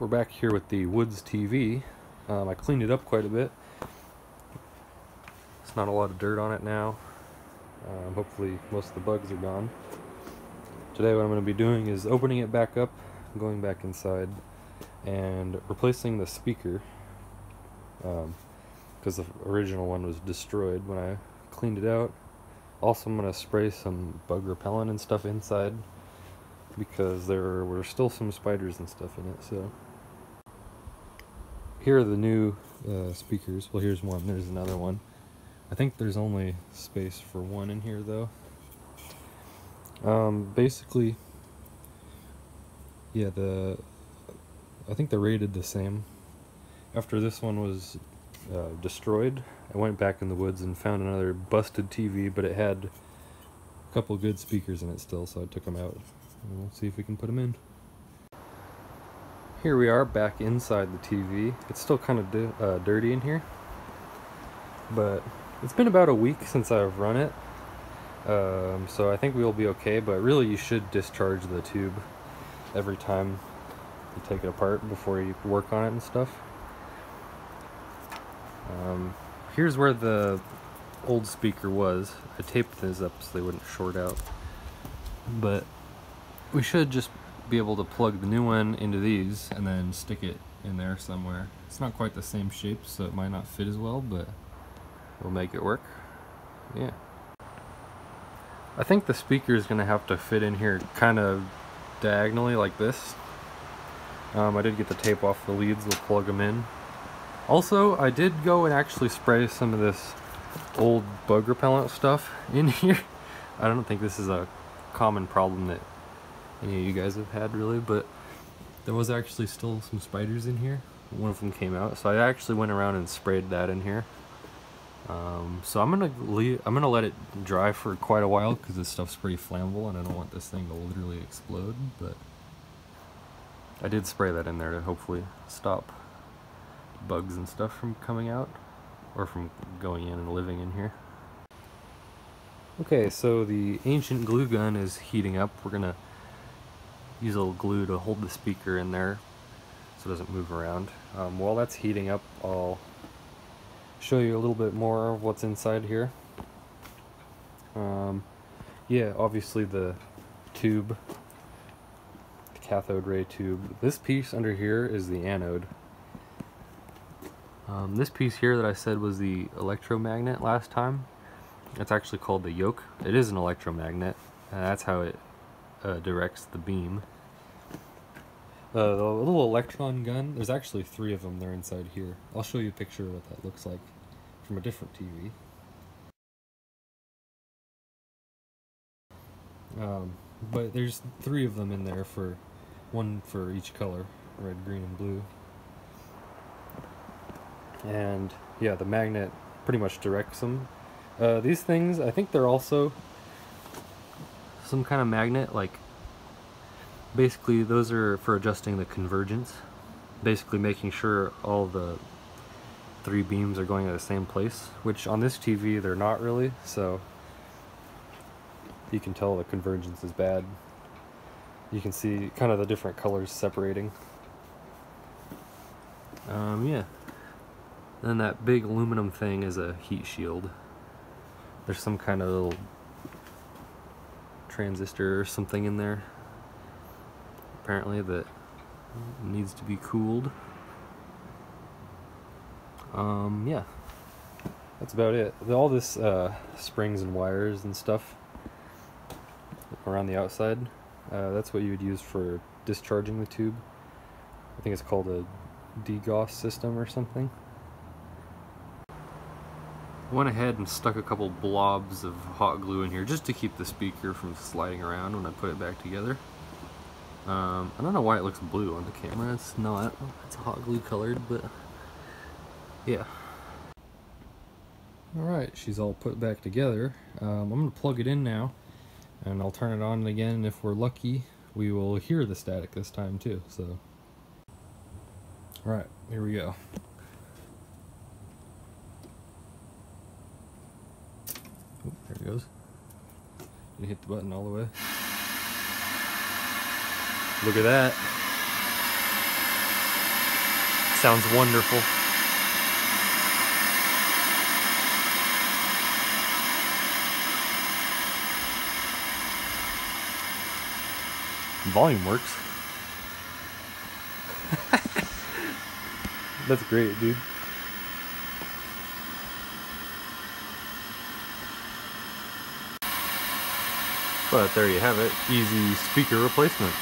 we're back here with the Woods TV. I cleaned it up quite a bit. It's not a lot of dirt on it now. Hopefully most of the bugs are gone. Today what I'm going to be doing is opening it back up, going back inside, and replacing the speaker, because the original one was destroyed when I cleaned it out. Also, I'm going to spray some bug repellent and stuff inside, because there were still some spiders and stuff in it. So here are the new speakers. Well, here's one, there's another one. I think there's only space for one in here though. Basically, yeah, I think they're rated the same. After this one was destroyed, I went back in the woods and found another busted TV, but it had a couple good speakers in it still, so I took them out. And we'll see if we can put them in. Here we are back inside the TV. It's still kind of dirty in here, but it's been about a week since I've run it, so I think we'll be okay. But really, you should discharge the tube every time you take it apart before you work on it and stuff. Here's where the old speaker was. I taped these up so they wouldn't short out, but we should just be able to plug the new one into these and then stick it in there somewhere. It's not quite the same shape, so it might not fit as well, but we'll make it work. Yeah. I think the speaker is going to have to fit in here kind of diagonally like this. I did get the tape off the leads, we'll plug them in. Also, I did go and actually spray some of this old bug repellent stuff in here. I don't think this is a common problem that any of you guys have had really, but there was actually still some spiders in here. One of them came out, so I actually went around and sprayed that in here. So I'm gonna let it dry for quite a while because this stuff's pretty flammable and I don't want this thing to literally explode, but I did spray that in there to hopefully stop bugs and stuff from coming out or from going in and living in here. Okay, so the ancient glue gun is heating up. We're gonna use a little glue to hold the speaker in there so it doesn't move around. While that's heating up, I'll show you a little bit more of what's inside here. Yeah, obviously the tube, the cathode ray tube. This piece under here is the anode. This piece here that I said was the electromagnet last time, it's actually called the yoke. It is an electromagnet, and that's how it directs the beam. The little electron gun, there's actually 3 of them. They're inside here. I'll show you a picture of what that looks like from a different TV. But there's 3 of them in there, one for each color, red, green, and blue. And yeah, the magnet pretty much directs them. These things, I think they're also some kind of magnet, like basically those are for adjusting the convergence, basically making sure all the 3 beams are going at the same place, which on this TV they're not really, so you can tell the convergence is bad. You can see kind of the different colors separating. Yeah. Then that big aluminum thing is a heat shield. There's some kind of little transistor or something in there, apparently, that needs to be cooled. Yeah, that's about it. All this springs and wires and stuff around the outside, that's what you would use for discharging the tube. I think it's called a degauss system or something. I went ahead and stuck a couple blobs of hot glue in here just to keep the speaker from sliding around when I put it back together. I don't know why it looks blue on the camera. It's not. It's hot glue colored, but yeah. Alright, she's all put back together. I'm going to plug it in now, and I'll turn it on again, and if we're lucky, we will hear the static this time too. So, alright, here we go. Oop, there it goes. You hit the button all the way. Look at that. sounds wonderful. Volume works. That's great, dude. But there you have it, easy speaker replacement.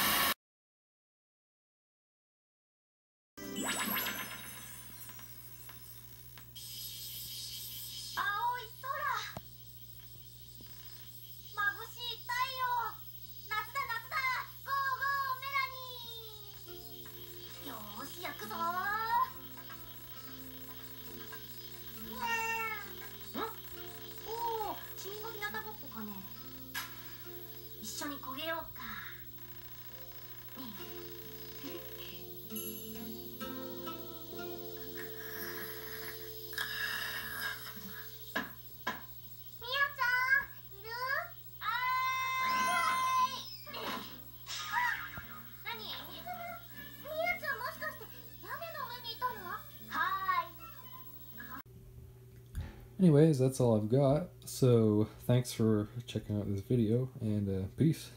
Anyways, that's all I've got. So thanks for checking out this video, and peace.